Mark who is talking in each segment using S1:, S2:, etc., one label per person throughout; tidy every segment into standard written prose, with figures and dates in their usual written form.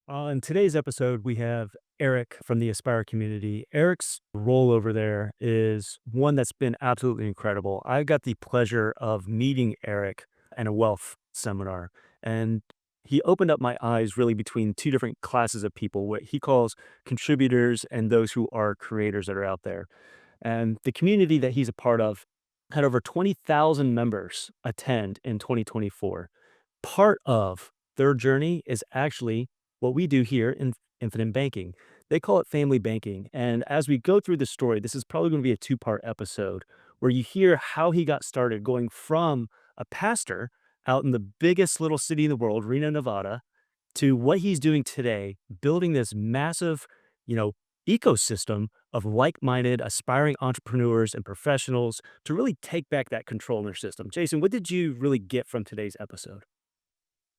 S1: In today's episode, we have Eric from the Aspire community. Eric's role over there is one that's been absolutely incredible. I got the pleasure of meeting Eric at a wealth seminar, and he opened up my eyes really between two different classes of people, what he calls contributors and those who are creators that are out there. And the community that he's a part of had over 20,000 members attend in 2024. Part of their journey is actually what we do here in infinite banking. They call it family banking. And as we go through the story, this is probably going to be a two-part episode where you hear how he got started going from a pastor out in the biggest little city in the world, Reno, Nevada, to what he's doing today, building this massive, you know, ecosystem of like-minded aspiring entrepreneurs and professionals to really take back that control in their system. Jason, what did you really get from today's episode?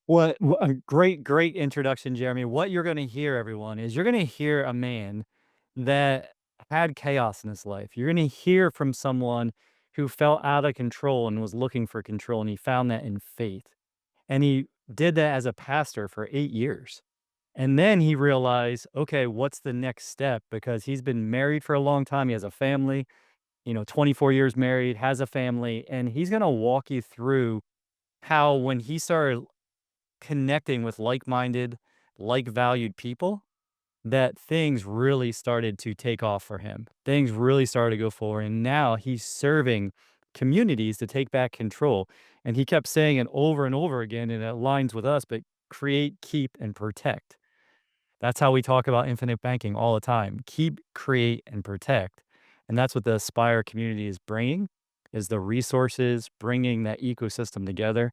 S2: What a great introduction, Jeremy. What you're gonna hear, everyone, is you're gonna hear a man that had chaos in his life. You're gonna hear from someone who felt out of control and was looking for control, and he found that in faith. And he did that as a pastor for 8 years. And then he realized, okay, what's the next step? Because he's been married for a long time. He has a family, 24 years married, has a family, and he's gonna walk you through how when he started connecting with like-minded, like-valued people, that things really started to take off for him. Things really started to go forward, and now he's serving communities to take back control. And he kept saying it over and over again, and it aligns with us, but create, keep, and protect. That's how we talk about infinite banking all the time. Keep, create, and protect. And that's what the Aspire community is bringing, is the resources, bringing that ecosystem together.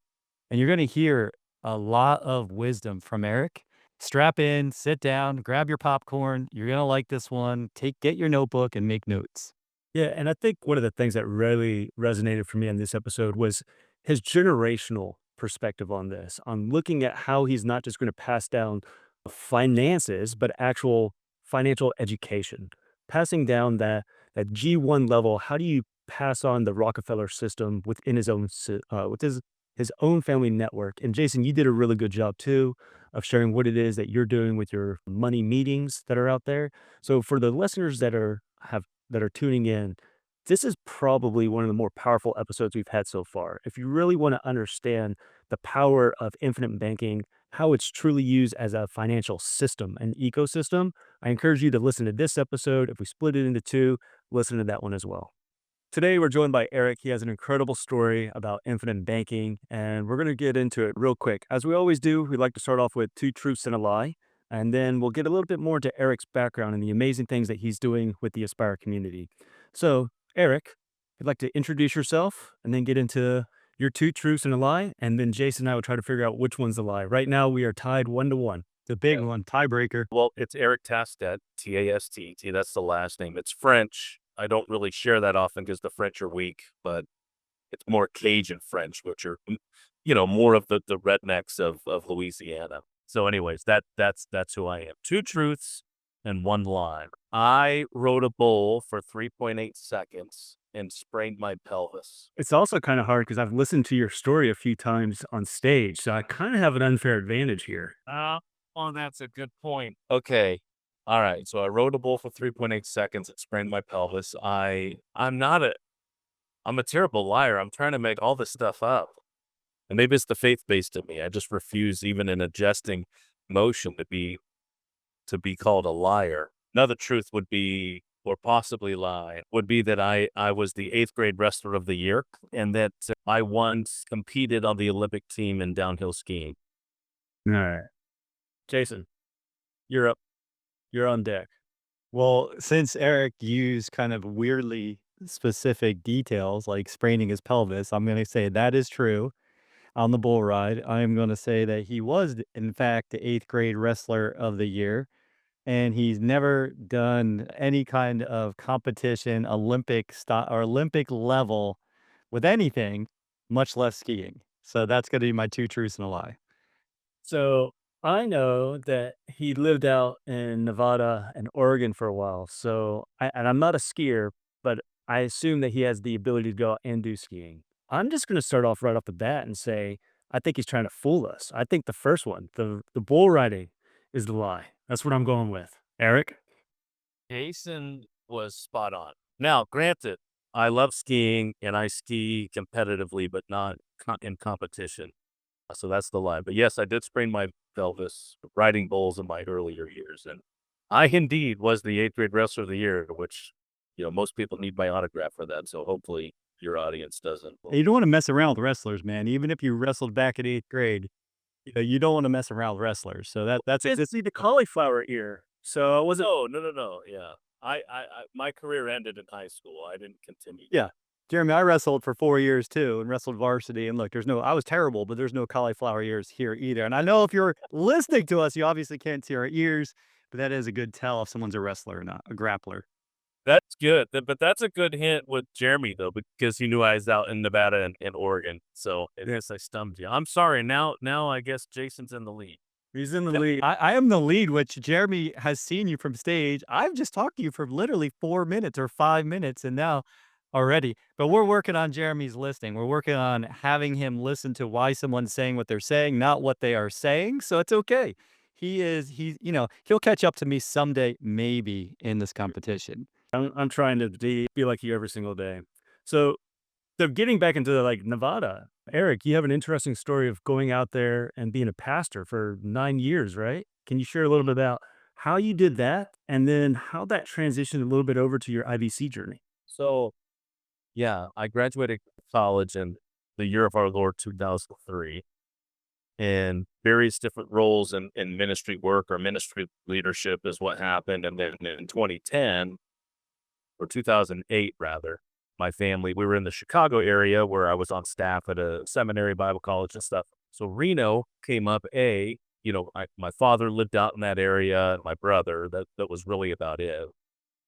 S2: And you're going to hear a lot of wisdom from Eric. Strap in, sit down, grab your popcorn. You're going to like this one. Get your notebook and make notes.
S1: Yeah, and I think one of the things that really resonated for me in this episode was his generational perspective on this, on looking at how he's not just going to pass down finances, but actual financial education, passing down that G1 level. How do you pass on the Rockefeller system within his own with his own family network? And Jason, you did a really good job too of sharing what it is that you're doing with your money meetings that are out there. So for the listeners that are tuning in, this is probably one of the more powerful episodes we've had so far. If you really want to understand the power of infinite banking, how it's truly used as a financial system and ecosystem, I encourage you to listen to this episode. If we split it into two, listen to that one as well. Today, we're joined by Eric. He has an incredible story about infinite banking, and we're going to get into it real quick. As we always do, we like to start off with two truths and a lie, and then we'll get a little bit more into Eric's background and the amazing things that he's doing with the Aspire community. So, Eric, if you'd like to introduce yourself and then get into your two truths and a lie, and then Jason and I will try to figure out which one's the lie. Right now, we are tied 1-1.
S2: The big
S3: Yeah.
S2: one, tiebreaker.
S3: Well, it's Eric Tastet, Tastet. That's the last name. It's French. I don't really share that often because the French are weak, but it's more Cajun French, which are, more of the rednecks of Louisiana. So, anyways, that's who I am. Two truths and one lie. I rode a bull for 3.8 seconds and sprained my pelvis.
S1: It's also kind of hard because I've listened to your story a few times on stage, so I kind of have an unfair advantage here.
S3: Oh, that's a good point. Okay. All right. So I rode a bull for 3.8 seconds and sprained my pelvis. I'm a terrible liar. I'm trying to make all this stuff up. And maybe it's the faith-based in me. I just refuse, even in a jesting motion, to be called a liar. Another truth would be, or possibly lie, would be that I was the 8th grade wrestler of the year and that I once competed on the Olympic team in downhill skiing.
S1: All right. Jason, you're up. You're on deck.
S2: Well, since Eric used kind of weirdly specific details like spraining his pelvis, I'm going to say that is true. On the bull ride, I'm going to say that he was, in fact, the 8th grade wrestler of the year. And he's never done any kind of competition, Olympic style or Olympic level with anything, much less skiing. So that's going to be my two truths and a lie.
S1: So I know that he lived out in Nevada and Oregon for a while. And I'm not a skier, but I assume that he has the ability to go out and do skiing. I'm just going to start off right off the bat and say, I think he's trying to fool us. I think the first one, the bull riding, is the lie. That's what I'm going with. Eric?
S3: Jason was spot on. Now, granted, I love skiing and I ski competitively, but not in competition. So that's the lie. But yes, I did sprain my pelvis riding bulls in my earlier years. And I indeed was the eighth grade wrestler of the year, which, most people need my autograph for that. So hopefully your audience doesn't.
S2: You don't want to mess around with wrestlers, man. Even if you wrestled back in 8th grade, you don't want to mess around with wrestlers. So that's
S1: It's the cauliflower ear. So I wasn't.
S3: No. Yeah. My career ended in high school. I didn't continue.
S2: Yeah. Jeremy, I wrestled for 4 years too and wrestled varsity. And look, I was terrible, but there's no cauliflower ears here either. And I know if you're listening to us, you obviously can't see our ears, but that is a good tell if someone's a wrestler or not, a grappler.
S3: That's good. But that's a good hint with Jeremy, though, because he knew I was out in Nevada and Oregon. So I guess I stumped you. I'm sorry. Now I guess Jason's in the lead.
S1: He's in the lead.
S2: I am the lead, which Jeremy has seen you from stage. I've just talked to you for literally 4 minutes or 5 minutes and now already. But we're working on Jeremy's listening. We're working on having him listen to why someone's saying what they're saying, not what they are saying. So it's okay. He'll catch up to me someday, maybe in this competition.
S1: I'm trying to be like you every single day. So getting back into like Nevada, Eric, you have an interesting story of going out there and being a pastor for 9 years, right? Can you share a little bit about how you did that and then how that transitioned a little bit over to your IBC journey?
S3: So, yeah, I graduated college in the year of our Lord 2003, and various different roles in ministry work or ministry leadership is what happened. And then in 2010 or 2008, rather, my family, we were in the Chicago area where I was on staff at a seminary, Bible college and stuff. So Reno came up. My father lived out in that area, and my brother, that was really about it.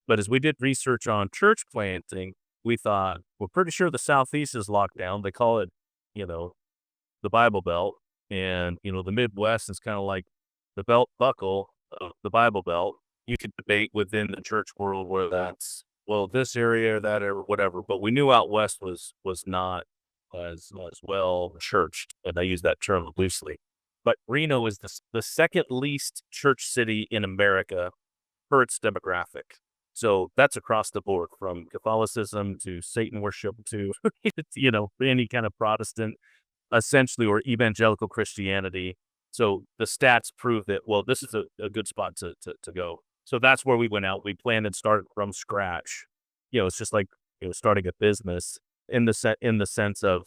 S3: But as we did research on church planting, we thought, we're pretty sure the Southeast is locked down. They call it, the Bible Belt. And, the Midwest is kind of like the belt buckle of the Bible Belt. You could debate within the church world where that's, well, this area or that or whatever. But we knew out West was not as well churched. And I use that term loosely. But Reno is the second least church city in America per its demographic. So that's across the board, from Catholicism to Satan worship to, any kind of Protestant, essentially, or evangelical Christianity. So the stats prove that, well, this is a good spot to go. So that's where we went out. We planned and started from scratch. It's just like, starting a business in the sense of,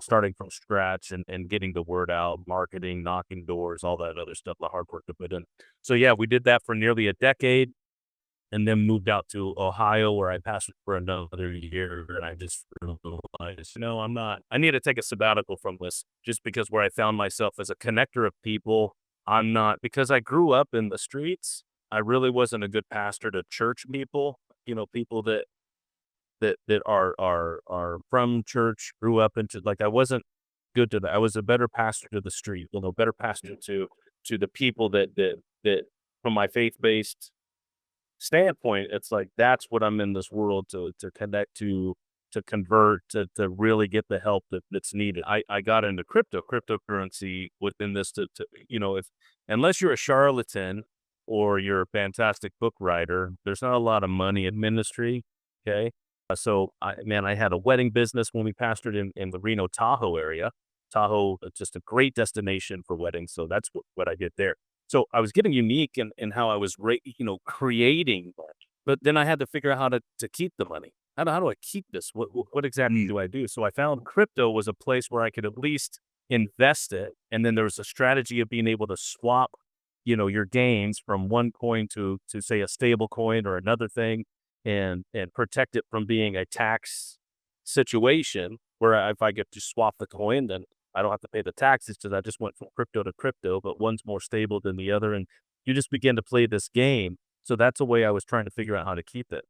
S3: starting from scratch and getting the word out, marketing, knocking doors, all that other stuff, the hard work to put in. So yeah, we did that for nearly a decade. And then moved out to Ohio, where I pastored for another year. And I just realized, I need to take a sabbatical from this, just because where I found myself as a connector of people, I'm not, because I grew up in the streets. I really wasn't a good pastor to church people, people that are from church, grew up into, like, I wasn't good to that. I was a better pastor to the street, better pastor to the people that from my faith-based standpoint, it's like, that's what I'm in this world to connect to convert, to really get the help that's needed. I got into cryptocurrency within this if unless you're a charlatan or you're a fantastic book writer, there's not a lot of money in ministry. Okay. So I had a wedding business when we pastored in the Reno Tahoe area. Tahoe, just a great destination for weddings. So that's what I did there. So I was getting unique in how I was, creating, but then I had to figure out how to keep the money. How do I keep this? What exactly do I do? So I found crypto was a place where I could at least invest it. And then there was a strategy of being able to swap, your gains from one coin to say a stable coin or another thing, and protect it from being a tax situation where if I get to swap the coin, then I don't have to pay the taxes because I just went from crypto to crypto, but one's more stable than the other. And you just begin to play this game. So that's a way I was trying to figure out how to keep it.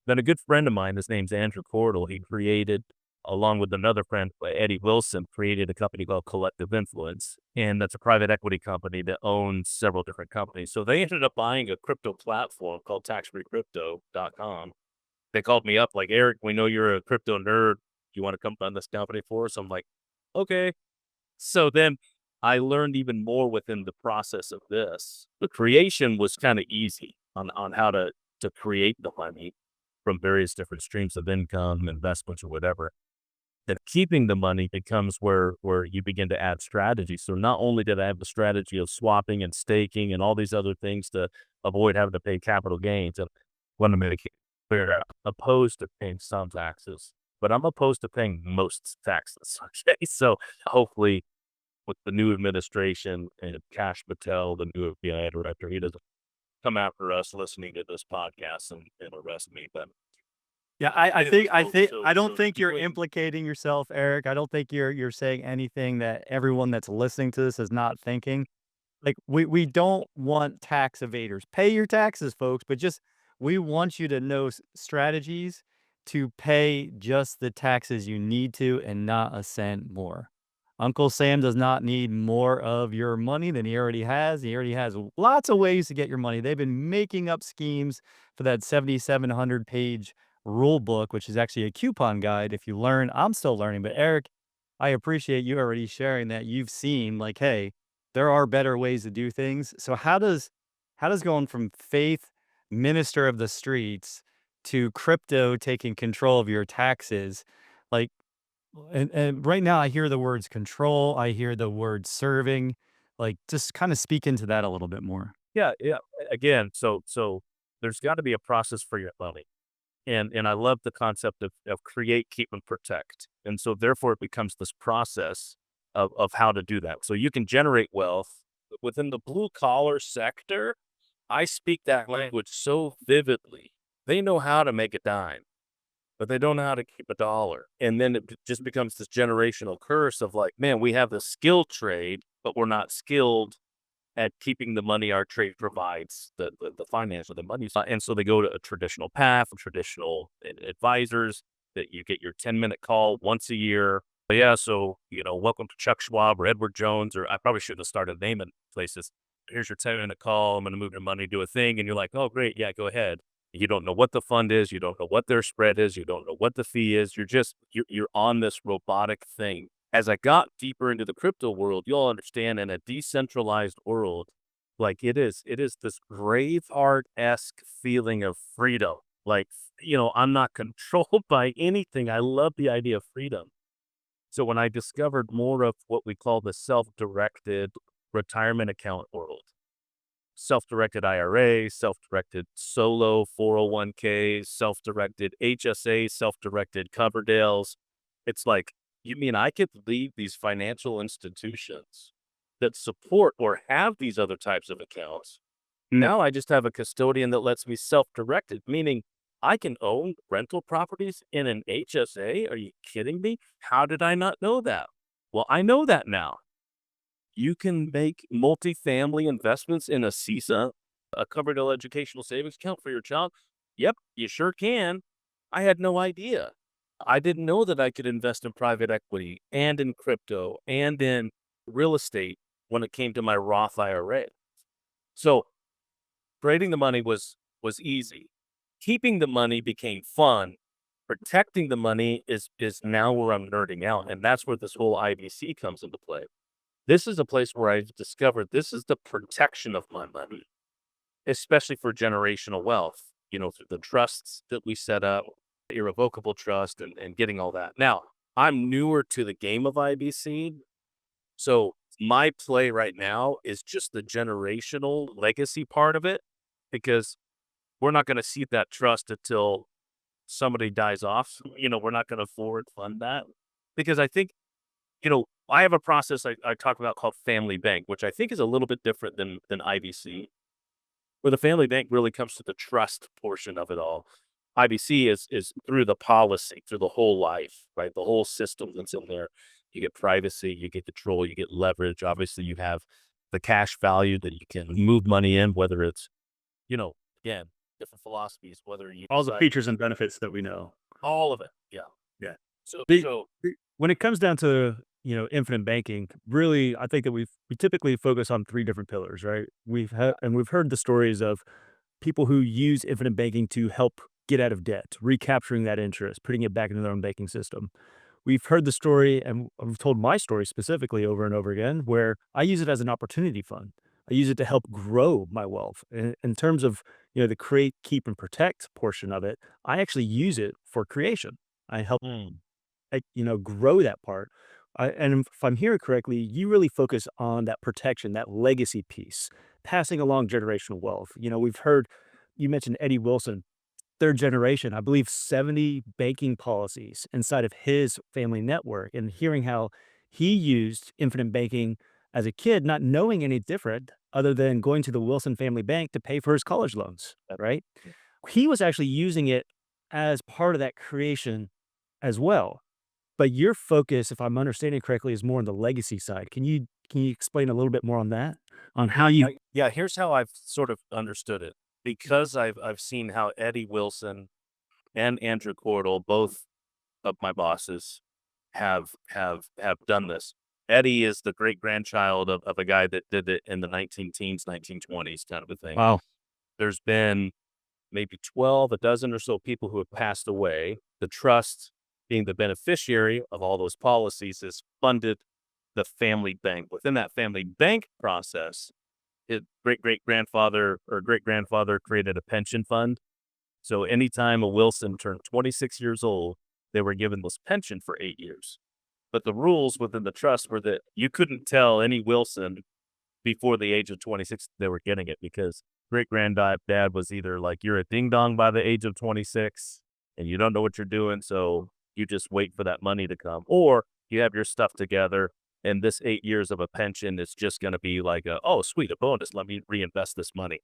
S3: Then a good friend of mine, his name's Andrew Cordell, he created, along with another friend, Eddie Wilson, created a company called Collective Influence. And that's a private equity company that owns several different companies. So they ended up buying a crypto platform called taxfreecrypto.com. They called me up like, Eric, we know you're a crypto nerd. Do you want to come run this company for us? I'm like, okay. So then I learned even more within the process of this. The creation was kind of easy on how to create the money from various different streams of income, investments, or whatever. That keeping the money becomes where you begin to add strategy. So not only did I have the strategy of swapping and staking and all these other things to avoid having to pay capital gains, and want to make it clear, opposed to paying some taxes, but I'm opposed to paying most taxes. Okay, so hopefully with the new administration and Cash Patel, the new FBI director, he doesn't come after us listening to this podcast and arrest me. But
S2: Yeah, I
S3: yeah,
S2: think I
S3: so
S2: think
S3: so
S2: I don't
S3: so
S2: think you're
S3: doing
S2: implicating yourself, Eric. I don't think you're saying anything that everyone that's listening to this is not thinking. Like, we don't want tax evaders. Pay your taxes, folks, but just we want you to know strategies to pay just the taxes you need to and not a cent more. Uncle Sam does not need more of your money than he already has. He already has lots of ways to get your money. They've been making up schemes for that 7,700-page rule book, which is actually a coupon guide. If you learn, I'm still learning, but Eric, I appreciate you already sharing that you've seen like, hey, there are better ways to do things. So how does going from faith minister of the streets to crypto taking control of your taxes, like, and right now I hear the words control, I hear the word serving, like, just kind of speak into that a little bit more.
S3: yeah, yeah. Again, so there's got to be a process for your money. And I love the concept of create, keep, and protect. And so therefore it becomes this process of how to do that. So you can generate wealth within the blue collar sector. I speak that language so vividly. They know how to make a dime, but they don't know how to keep a dollar. And then it just becomes this generational curse of like, man, we have the skill trade, but we're not skilled at keeping the money our trade provides, the finance or the money. And so they go to a traditional path, traditional advisors that you get your 10-minute call once a year. But yeah, so, welcome to Chuck Schwab or Edward Jones, or I probably shouldn't have started naming places. Here's your 10-minute call. I'm going to move your money, do a thing. And you're like, oh, great. Yeah, go ahead. You don't know what the fund is. You don't know what their spread is. You don't know what the fee is. You're on this robotic thing. As I got deeper into the crypto world, you'll understand in a decentralized world, like it is this Braveheart-esque feeling of freedom. Like, I'm not controlled by anything. I love the idea of freedom. So when I discovered more of what we call the self-directed retirement account world, self-directed IRA, self-directed solo 401k, self-directed HSA, self-directed Coverdales. It's like, you mean I could leave these financial institutions that support or have these other types of accounts. Now I just have a custodian that lets me self-directed, meaning I can own rental properties in an HSA. Are you kidding me? How did I not know that? Well, I know that now. You can make multifamily investments in a CISA, a Coverdell Educational Savings Account for your child. Yep, you sure can. I had no idea. I didn't know that I could invest in private equity and in crypto and in real estate when it came to my Roth IRA. So creating the money was easy. Keeping the money became fun. Protecting the money is now where I'm nerding out, and that's where this whole IBC comes into play. This is a place where I've discovered this is the protection of my money, especially for generational wealth, through the trusts that we set up, irrevocable trust, and getting all that. Now, I'm newer to the game of IBC. So my play right now is just the generational legacy part of it, because we're not going to see that trust until somebody dies off. We're not going to forward fund that, because I think, I have a process I talk about called family bank, which I think is a little bit different than IBC, where the family bank really comes to the trust portion of it all. IBC is through the policy, through the whole life, right? The whole system that's in there. You get privacy, you get control, you get leverage. Obviously, you have the cash value that you can move money in, whether it's, again, different philosophies, whether you
S1: All the
S3: decide
S1: features and benefits that we know.
S3: all of it. Yeah.
S1: Yeah.
S3: So,
S1: The
S3: so
S1: when it comes down to, infinite banking, really, I think that we typically focus on 3 different pillars, right? We've heard the stories of people who use infinite banking to help get out of debt, recapturing that interest, putting it back into their own banking system. we've heard the story and I've told my story specifically over and over again, where I use it as an opportunity fund. I use it to help grow my wealth. In terms of, the create, keep, and protect portion of it, I actually use it for creation. I help
S3: Mm.
S1: grow that part. And if I'm hearing correctly, you really focus on that protection, that legacy piece, passing along generational wealth. We've heard you mentioned Eddie Wilson, third generation, I believe 70 banking policies inside of his family network, and hearing how he used infinite banking as a kid, not knowing any different other than going to the Wilson family bank to pay for his college loans,
S3: Yep.
S1: right? He was actually using it as part of that creation as well. But your focus, if I'm understanding correctly, is more on the legacy side. Can you explain a little bit more on that? On how you
S3: Yeah, here's how I've sort of understood it. Because I've seen how Eddie Wilson and Andrew Cordell, both of my bosses, have done this. Eddie is the great grandchild of a guy that did it in the 19 teens, 1920s kind of a thing.
S1: Wow.
S3: There's been maybe 12, a dozen or so people who have passed away. The trust, being the beneficiary of all those policies, has funded the family bank. Within that family bank process, his great grandfather or great grandfather created a pension fund. So anytime a Wilson turned 26 years old, they were given this pension for 8 years. But the rules within the trust were that you couldn't tell any Wilson before the age of 26 they were getting it, because great granddad dad was either like, you're a ding dong by the age of 26 and you don't know what you're doing. So you just wait for that money to come, or you have your stuff together and this 8 years of a pension is just going to be like, oh, sweet, a bonus. Let me reinvest this money.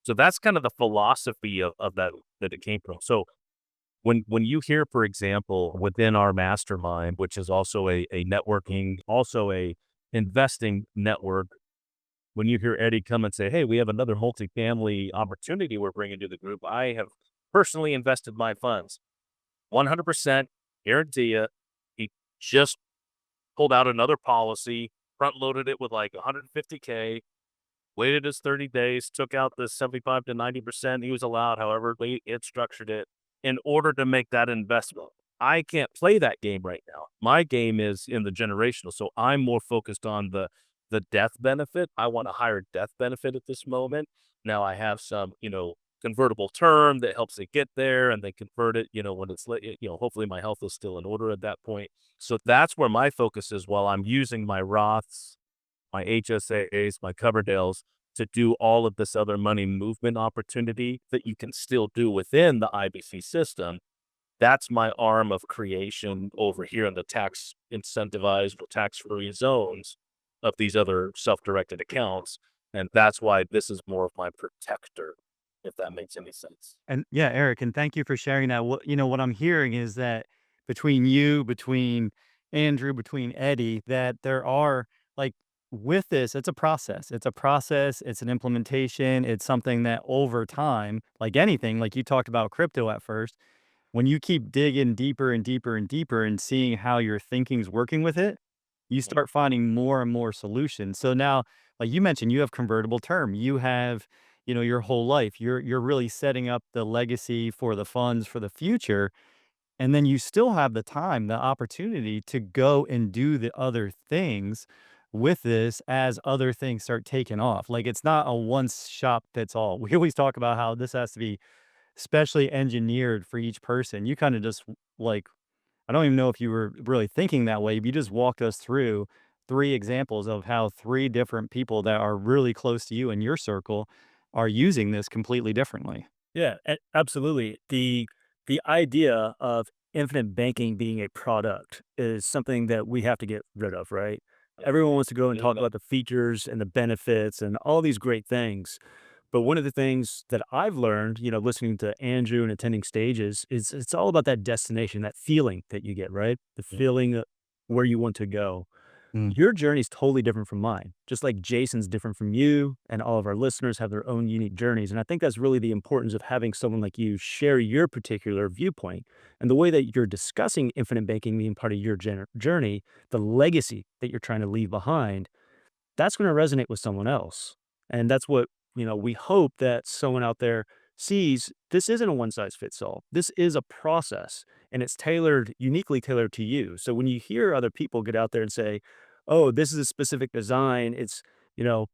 S3: So that's kind of the philosophy of that it came from. So when you hear, for example, within our mastermind, which is also a networking, also a investing network, when you hear Eddie come and say, "Hey, we have another multifamily opportunity we're bringing to the group," I have personally invested my funds 100%, guarantee you. He just pulled out another policy, front loaded it with like 150K, waited his 30 days, took out the 75 to 90% he was allowed, however it structured it, in order to make that investment. I can't play that game right now. My game is in the generational. So I'm more focused on the death benefit. I want a higher death benefit at this moment. Now I have some, convertible term that helps it get there, and they convert it, when it's hopefully my health is still in order at that point. So that's where my focus is, while I'm using my Roths, my HSAs, my Coverdales, to do all of this other money movement opportunity that you can still do within the IBC system. That's my arm of creation over here in the tax incentivized or tax-free zones of these other self-directed accounts. And that's why this is more of my protector, if that makes any sense.
S2: And yeah, Eric, and thank you for sharing that. What I'm hearing is that between you, between Andrew, between Eddie, that there are like with this, it's a process. It's a process, it's an implementation, it's something that over time, like anything, like you talked about crypto at first, when you keep digging deeper and deeper and deeper and seeing how your thinking's working with it, you start finding more and more solutions. So now, like you mentioned, you have convertible term. You have, your whole life. You're really setting up the legacy for the funds for the future. And then you still have the time, the opportunity to go and do the other things with this as other things start taking off. Like it's not a one shop fits all. We always talk about how this has to be specially engineered for each person. You kind of just like, I don't even know if you were really thinking that way, but you just walked us through three examples of how three different people that are really close to you in your circle are using this completely differently.
S1: Yeah, absolutely. The idea of infinite banking being a product is something that we have to get rid of, right? Everyone wants to go and talk about the features and the benefits and all these great things. But one of the things that I've learned, listening to Andrew and attending stages, is it's all about that destination, that feeling that you get, right? The feeling of where you want to go.
S2: Mm.
S1: Your journey is totally different from mine, just like Jason's different from you, and all of our listeners have their own unique journeys. And I think that's really the importance of having someone like you share your particular viewpoint and the way that you're discussing infinite banking being part of your journey, the legacy that you're trying to leave behind. That's going to resonate with someone else. And that's what, we hope that someone out there sees this isn't a one size fits all. This is a process and it's tailored, uniquely tailored to you. So when you hear other people get out there and say, oh, this is a specific design, it's, you know,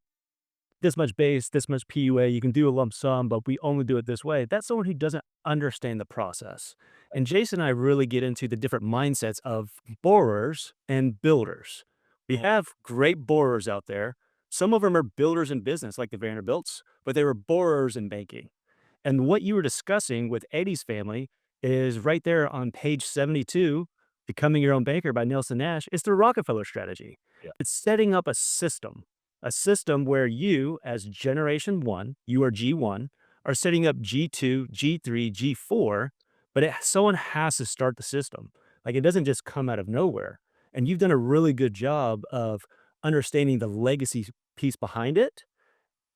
S1: this much base, this much PUA, you can do a lump sum, but we only do it this way. That's someone who doesn't understand the process. And Jason and I really get into the different mindsets of borrowers and builders. We have great borrowers out there. Some of them are builders in business, like the Vanderbilts, but they were borrowers in banking. And what you were discussing with Eddie's family is right there on page 72, Becoming Your Own Banker by Nelson Nash. It's the Rockefeller strategy.
S3: Yeah.
S1: It's setting up a system where you, as generation one, you are G1, are setting up G2, G3, G4, but someone has to start the system. Like it doesn't just come out of nowhere. And you've done a really good job of understanding the legacy piece behind it,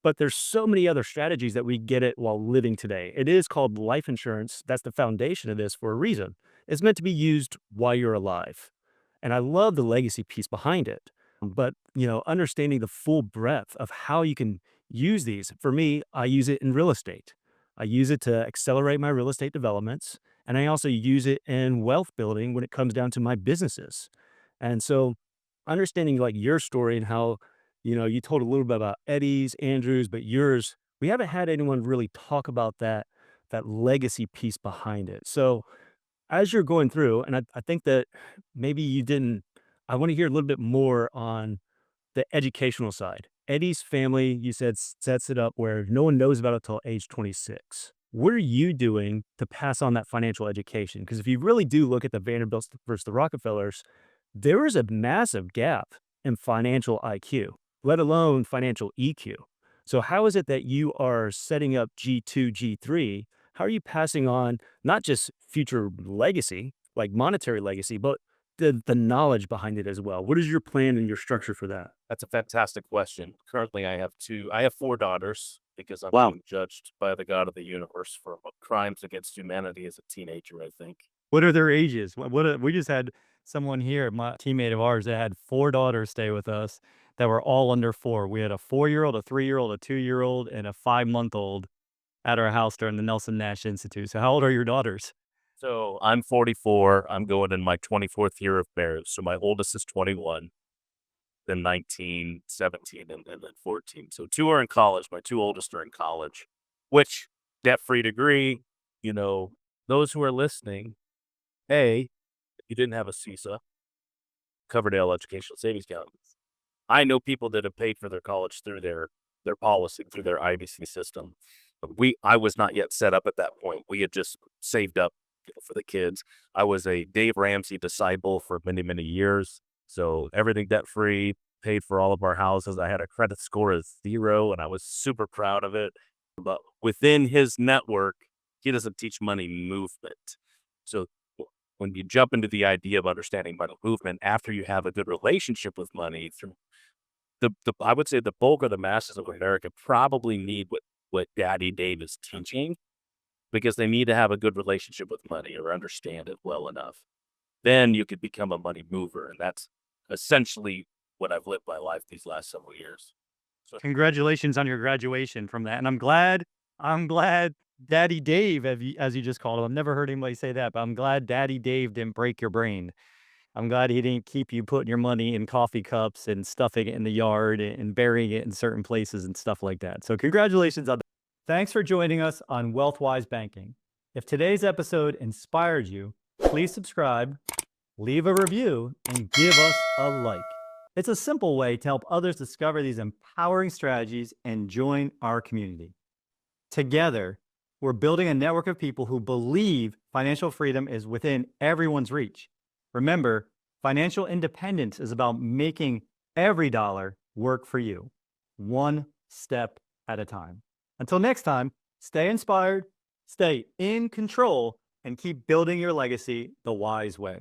S1: but there's so many other strategies that we get it while living today. It is called life insurance. That's the foundation of this for a reason. It's meant to be used while you're alive. And I love the legacy piece behind it. But, understanding the full breadth of how you can use these. For me, I use it in real estate. I use it to accelerate my real estate developments. And I also use it in wealth building when it comes down to my businesses. And so understanding like your story and how you told a little bit about Eddie's, Andrew's, but yours, we haven't had anyone really talk about that legacy piece behind it. So as you're going through, and I think that maybe you didn't, I want to hear a little bit more on the educational side. Eddie's family, you said, sets it up where no one knows about it till age 26. What are you doing to pass on that financial education? Because if you really do look at the Vanderbilts versus the Rockefellers, there is a massive gap in financial IQ, let alone financial EQ. So how is it that you are setting up G2, G3? How are you passing on not just future legacy, like monetary legacy, but the knowledge behind it as well? What is your plan and your structure for that?
S3: That's a fantastic question. Currently, I have 4 daughters because I'm
S1: Wow.
S3: being judged by the God of the universe for crimes against humanity as a teenager, I think.
S2: What are their ages? We just had someone here, my teammate of ours, that had 4 daughters stay with us that were all under 4. We had a 4-year-old, a 3-year-old, a 2-year-old, and a 5-month-old at our house during the Nelson Nash Institute. So how old are your daughters?
S3: So I'm 44. I'm going in my 24th year of marriage. So my oldest is 21, then 19, 17, and then 14. So 2 are in college. My 2 oldest are in college, which debt-free degree, those who are listening, hey, if you didn't have a CISA, Coverdale Educational Savings Account, I know people that have paid for their college through their policy, through their IBC system. I was not yet set up at that point. We had just saved up for the kids. I was a Dave Ramsey disciple for many, many years. So everything debt free, paid for all of our houses. I had a credit score of 0 and I was super proud of it. But within his network, he doesn't teach money movement. So when you jump into the idea of understanding money movement after you have a good relationship with money, through I would say the bulk of the masses of America probably need what Daddy Dave is teaching because they need to have a good relationship with money or understand it well enough. Then you could become a money mover. And that's essentially what I've lived my life these last several years. So
S2: Congratulations on your graduation from that. And I'm glad Daddy Dave, as you just called him. I've never heard anybody say that, but I'm glad Daddy Dave didn't break your brain. I'm glad he didn't keep you putting your money in coffee cups and stuffing it in the yard and burying it in certain places and stuff like that. So congratulations on that. Thanks for joining us on WealthWise Banking. If today's episode inspired you, please subscribe, leave a review, and give us a like. It's a simple way to help others discover these empowering strategies and join our community. Together, we're building a network of people who believe financial freedom is within everyone's reach. Remember, financial independence is about making every dollar work for you, one step at a time. Until next time, stay inspired, stay in control, and keep building your legacy the wise way.